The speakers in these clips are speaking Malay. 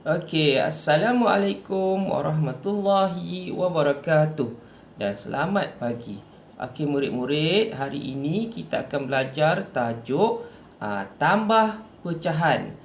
Okey, Assalamualaikum warahmatullahi wabarakatuh dan selamat pagi. Okey murid-murid, hari ini kita akan belajar tajuk tambah pecahan.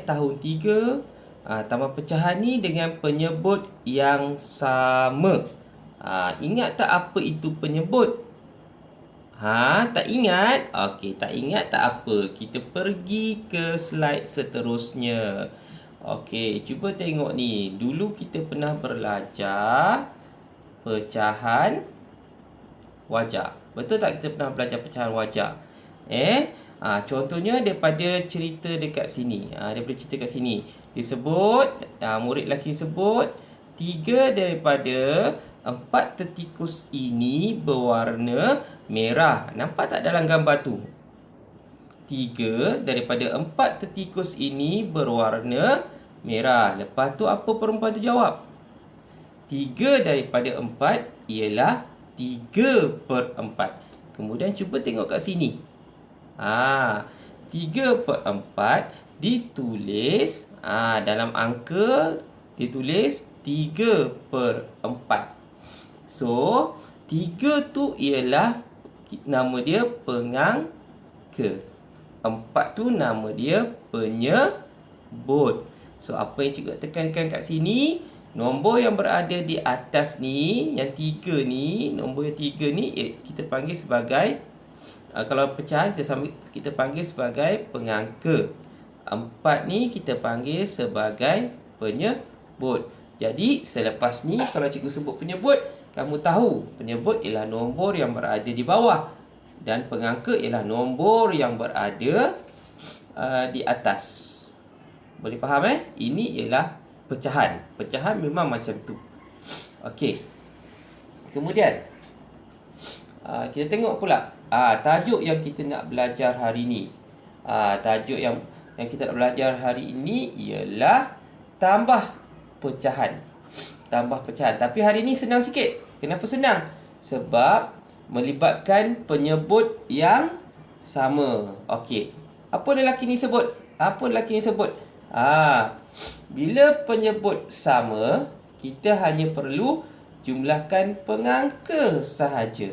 Tahun 3, tambah pecahan ni dengan penyebut yang sama. Ingat tak apa itu penyebut? Tak ingat? Okey, tak ingat tak apa. Kita pergi ke slide seterusnya. Okey, cuba tengok ni. Dulu kita pernah belajar pecahan wajah. Betul tak kita pernah belajar pecahan wajah? Contohnya daripada cerita dekat sini. Daripada cerita kat sini. Disebut, murid lelaki sebut, 3 daripada 4 tertikus ini berwarna merah. Nampak tak dalam gambar tu? 3 daripada 4 tertikus ini berwarna merah. Lepas tu apa perempuan tu jawab? 3 daripada 4 ialah 3/4. Kemudian cuba tengok kat sini. 3/4 ditulis dalam angka ditulis 3/4. So 3 tu ialah nama dia pengangka. 4 tu nama dia penyebut. So apa yang cikgu tekankan kat sini, nombor yang berada di atas ni, yang 3 ni, nombor yang 3 ni kita panggil sebagai kalau pecahan kita panggil sebagai pengangka. 4 ni kita panggil sebagai penyebut. Jadi selepas ni kalau cikgu sebut penyebut, kamu tahu penyebut ialah nombor yang berada di bawah dan pengangka ialah nombor yang berada di atas. Boleh faham Ini ialah pecahan. Pecahan memang macam tu. Okey. Kemudian kita tengok pula tajuk yang kita nak belajar hari ni. Tajuk yang kita nak belajar hari ini ialah tambah pecahan. Tambah pecahan. Tapi hari ni senang sikit. Kenapa senang? Sebab melibatkan penyebut yang sama. Okey. Apa lelaki ni sebut? Bila penyebut sama, kita hanya perlu jumlahkan pengangka sahaja.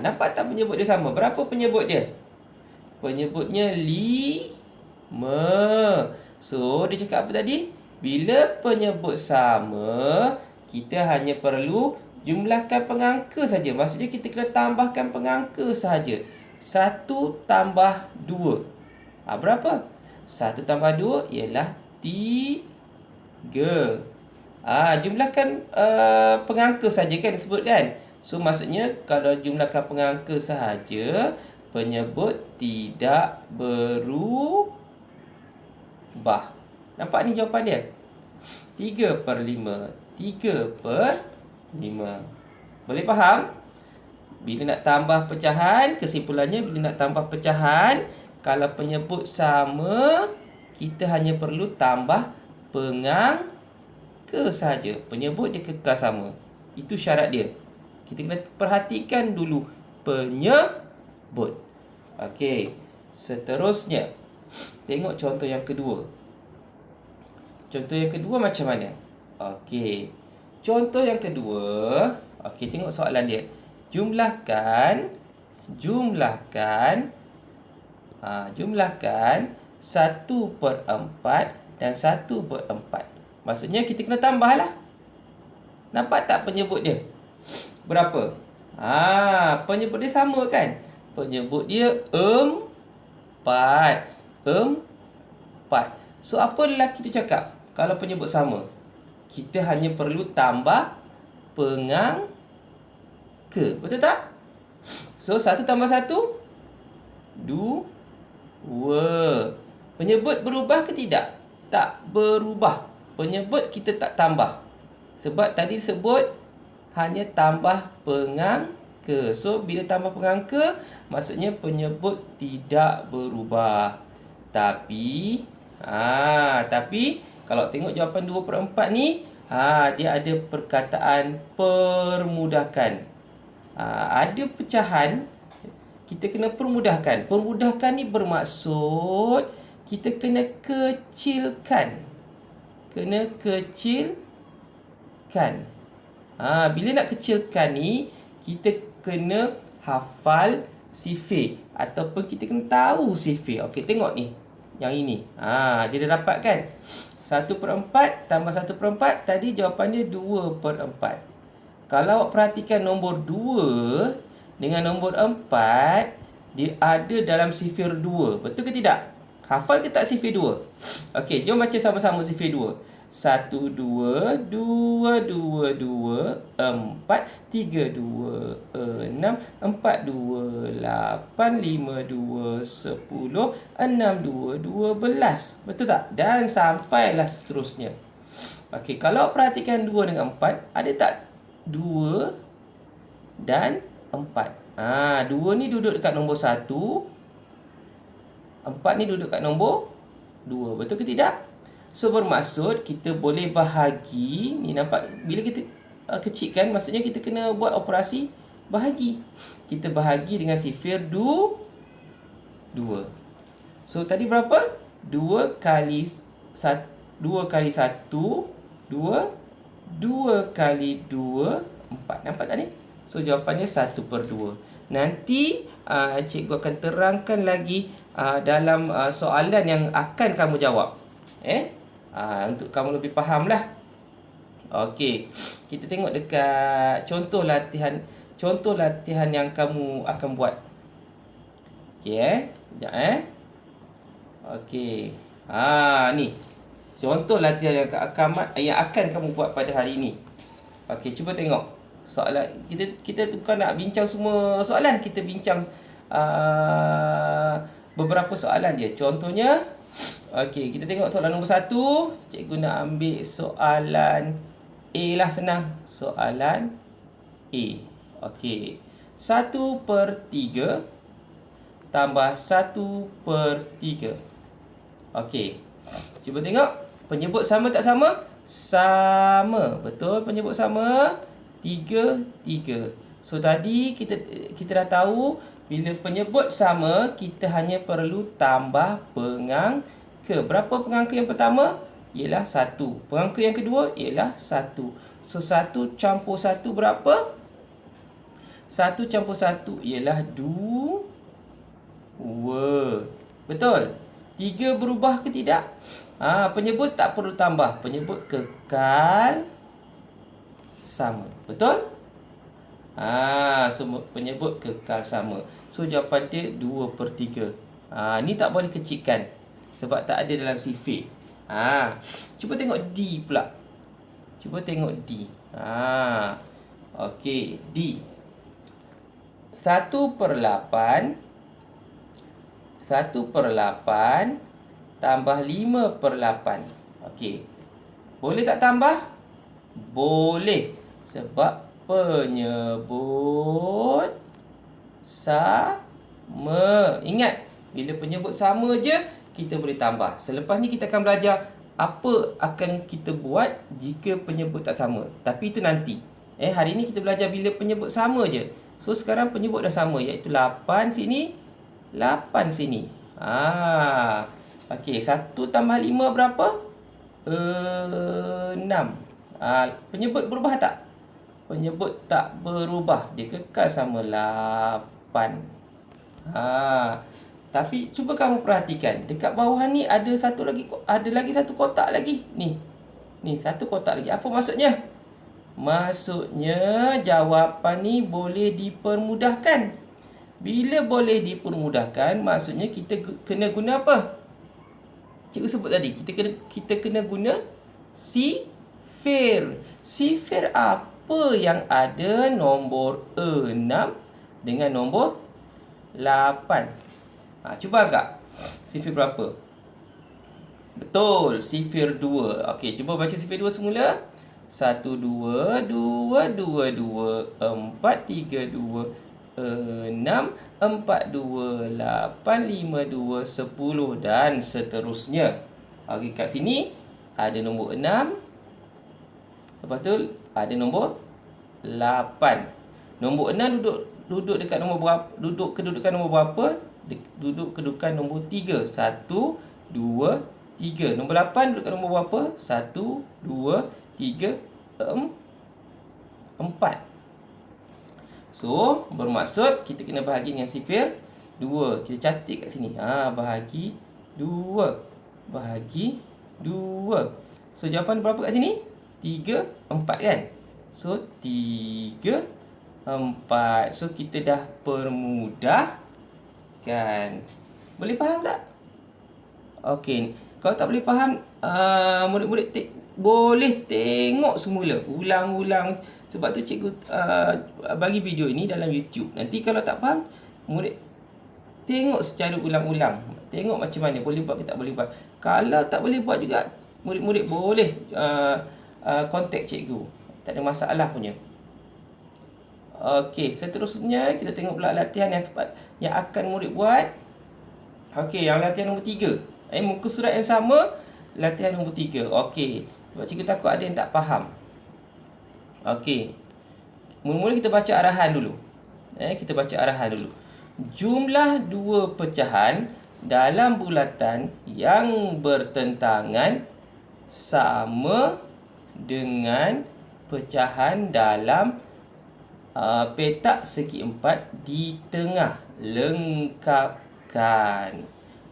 Nampak tak penyebut dia sama? Berapa penyebut dia? Penyebutnya 5. So, dia cakap apa tadi? Bila penyebut sama, kita hanya perlu jumlahkan pengangka saja. Maksudnya kita kena tambahkan pengangka saja. 1 tambah 2. Berapa? 1 tambah 2 ialah 3. Jumlahkan pengangka saja kan disebut kan. So maksudnya kalau jumlahkan pengangka sahaja, penyebut tidak berubah. Nampak ni jawapan dia? 3/5. 3/5. Boleh faham? Bila nak tambah pecahan, kesimpulannya bila nak tambah pecahan, kalau penyebut sama, kita hanya perlu tambah pengangka saja. Penyebut dia kekal sama. Itu syarat dia. Kita kena perhatikan dulu penyebut. Okey. Seterusnya, tengok contoh yang kedua. Contoh yang kedua macam mana? Okey. Contoh yang kedua, tengok soalan dia. Jumlahkan 1/4 dan 1/4. Maksudnya kita kena tambah lah. Nampak tak penyebut dia? Berapa? Penyebut dia sama kan? Penyebut dia 4. So apa lelaki tu cakap? Kalau penyebut sama, kita hanya perlu tambah pengangka. Betul tak? So 1 tambah 1 2. Penyebut berubah ke tidak? Tak berubah. Penyebut kita tak tambah. Sebab tadi sebut hanya tambah pengangka. So bila tambah pengangka, maksudnya penyebut tidak berubah. Tapi kalau tengok jawapan 2/4 ni, dia ada perkataan permudahkan. Ada pecahan, kita kena permudahkan. Permudahkan ni bermaksud kita kena kecilkan. Kena kecilkan. Bila nak kecilkan ni, kita kena hafal sifir. Ataupun kita kena tahu sifir. Okey, tengok ni. Yang ini. Dia dah dapat kan? 1/4 tambah 1/4. Tadi jawapannya 2/4. Kalau awak perhatikan nombor 2 dengan nombor 4, dia ada dalam sifir 2. Betul ke tidak? Hafal ke tak sifir 2? Okey, jom baca sama-sama sifir 2. 1, 2, 2, 2, 2, 4, 3, 2, 6, 4, 2, 8, 5, 2, 10, 6, 2, 12. Betul tak? Dan sampailah seterusnya. Okey, kalau perhatikan 2 dengan 4, ada tak 2 dan 4? 2 ni duduk dekat nombor 1. 4 ni duduk kat nombor 2. Betul ke tidak? So, bermaksud kita boleh bahagi. Ni nampak bila kita kecilkan, maksudnya kita kena buat operasi bahagi. Kita bahagi dengan sifir 2. So, tadi berapa? 2 kali 1, 2 kali 1, 2. 2 kali 2, 4. Nampak tak ni? So, jawapannya 1/2. Nanti cikgu akan terangkan lagi dalam soalan yang akan kamu jawab. Untuk kamu lebih faham lah. Okey, kita tengok dekat contoh latihan yang kamu akan buat. Okey, sekejap Okey. Ni. Contoh latihan yang akan kamu buat pada hari ini. Okey, cuba tengok. Soalan kita bukan nak bincang semua soalan, kita bincang beberapa soalan je. Contohnya, okey, kita tengok soalan nombor 1. Cikgu nak ambil soalan A lah, senang. Soalan A. Okey. 1/3 tambah 1/3. Okey. Cuba tengok. Penyebut sama tak sama? Sama. Betul, penyebut sama. 3, 3. So, tadi kita dah tahu bila penyebut sama, kita hanya perlu tambah pengangka. Berapa pengangka yang pertama? Ialah 1. Pengangka yang kedua ialah 1. So, 1 campur 1 berapa? 1 campur 1 ialah 2. Betul? 3 berubah ke tidak? Penyebut tak perlu tambah. Penyebut kekal sama. Betul? So, penyebut kekal sama. So, jawapan dia 2/3. Ni tak boleh kecilkan sebab tak ada dalam sifir. Cuba tengok D pula. Cuba tengok D. Okey, D. 1/8 tambah 5/8. Okey. Boleh tak tambah? Boleh. Sebab penyebut sama. Ingat, bila penyebut sama je, kita boleh tambah. Selepas ni kita akan belajar apa akan kita buat jika penyebut tak sama. Tapi itu nanti. Hari ni kita belajar bila penyebut sama je. So, sekarang penyebut dah sama, iaitu 8 sini, 8 sini. Okey, 1 tambah 5 berapa? 6. Penyebut berubah tak? Penyebut tak berubah. Dia kekal sama 8. Tapi cuba kamu perhatikan. Dekat bawah ni ada lagi satu kotak lagi. Ni satu kotak lagi. Apa maksudnya? Maksudnya jawapan ni boleh dipermudahkan. Bila boleh dipermudahkan, maksudnya kita kena guna apa? Cikgu sebut tadi, kita kena guna sifir. Sifir apa yang ada nombor 6 dengan nombor 8? Cuba agak. Sifir berapa? Betul, sifir 2. Okey, cuba baca sifir 2 semula. 1, 2, 2, 2, 2, 4, 3, 2, 6, 4, 2, 8, 5, 2, 10 dan seterusnya. Okey, kat sini ada nombor 6. Lepas tu ada nombor 8. Nombor 6 duduk dekat nombor berapa? Duduk kedudukan nombor berapa? Duduk kedudukan nombor 3. 1, 2, 3. Nombor 8 duduk kat nombor berapa? 1, 2, 3, 4. So, bermaksud kita kena bahagi dengan sifir 2. Kita catik kat sini. Bahagi 2. Bahagi 2. So, jawapan berapa kat sini? 3, 4 kan? So, 3, 4. So, kita dah permudah kan? Boleh faham tak? Okey. Kalau tak boleh faham, murid-murid boleh tengok semula. Ulang-ulang. Sebab tu cikgu bagi video ini dalam YouTube. Nanti kalau tak faham, murid tengok secara ulang-ulang. Tengok macam mana, boleh buat ke tak boleh buat. Kalau tak boleh buat juga, murid-murid boleh contact cikgu. Tak ada masalah punya. Okey, seterusnya kita tengok pula latihan yang akan murid buat. Okey, yang latihan nombor 3. Muka surat yang sama, latihan nombor 3. Okey, sebab cikgu takut ada yang tak faham. Okey. Mula-mula kita baca arahan dulu. Kita baca arahan dulu. Jumlah dua pecahan dalam bulatan yang bertentangan sama dengan pecahan dalam petak segi empat di tengah. Lengkapkan.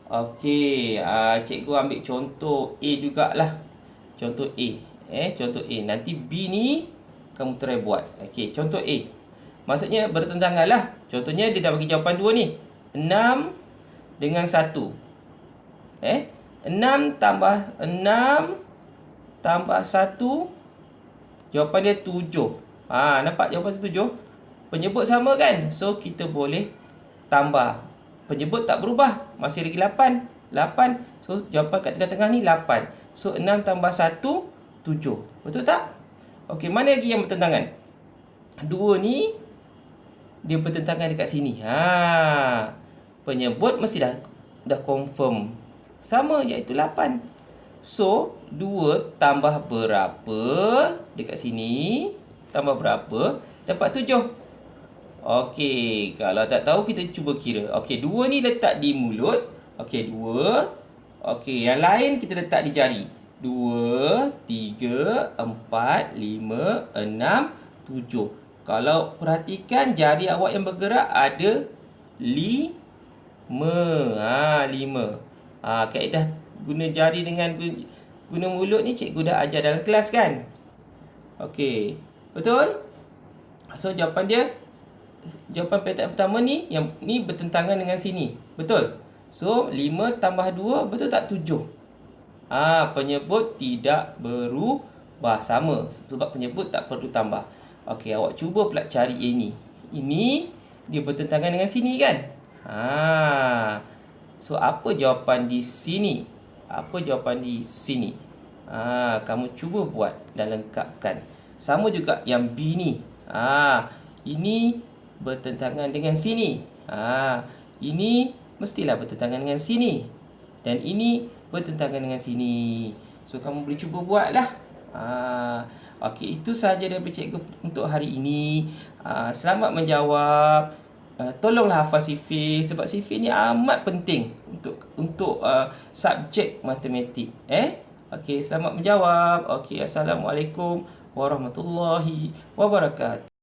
Okey, cikgu ambil contoh A jugalah. Contoh A. Contoh A. Nanti B ni kamu try buat. Okey, contoh A. Maksudnya bertentangan lah. Contohnya dia dah bagi jawapan 2 ni. 6 dengan 1. 6 tambah 1. Jawapan dia 7. Nampak jawapan dia 7? Penyebut sama kan? So, kita boleh tambah. Penyebut tak berubah. Masih lagi 8. So, jawapan kat tengah-tengah ni 8. So, 6 tambah 1, 7. Betul tak? Okey, mana lagi yang bertentangan? 2 ni, dia bertentangan dekat sini. Penyebut mesti dah confirm. Sama, iaitu 8. So, 2 tambah berapa dekat sini? Tambah berapa? Dapat 7. Okey, kalau tak tahu kita cuba kira. Okey, 2 ni letak di mulut. Okey, 2. Okey, yang lain kita letak di jari. 2, 3, 4, 5, 6, 7. Kalau perhatikan jari awak yang bergerak ada 5. 5. Kaedah guna jari dengan guna mulut ni cikgu dah ajar dalam kelas kan? Okey, betul? So, jawapan petak pertama ni, yang ni bertentangan dengan sini. Betul? So, 5 tambah 2, betul tak 7? Penyebut tidak berubah. Sama. Sebab penyebut tak perlu tambah. Okey, awak cuba pula cari ini. Ini, dia bertentangan dengan sini kan? So, apa jawapan di sini? Apa jawapan di sini? Kamu cuba buat dan lengkapkan. Sama juga yang B ni. Ini bertentangan dengan sini. Ini mestilah bertentangan dengan sini. Dan ini bertentangan dengan sini. So, kamu boleh cuba buat lah. Okey, itu sahaja daripada cikgu untuk hari ini. Selamat menjawab. Tolonglah hafal sifir. Sebab sifir ni amat penting untuk subjek matematik. Okey, selamat menjawab. Okey, Assalamualaikum warahmatullahi wabarakatuh.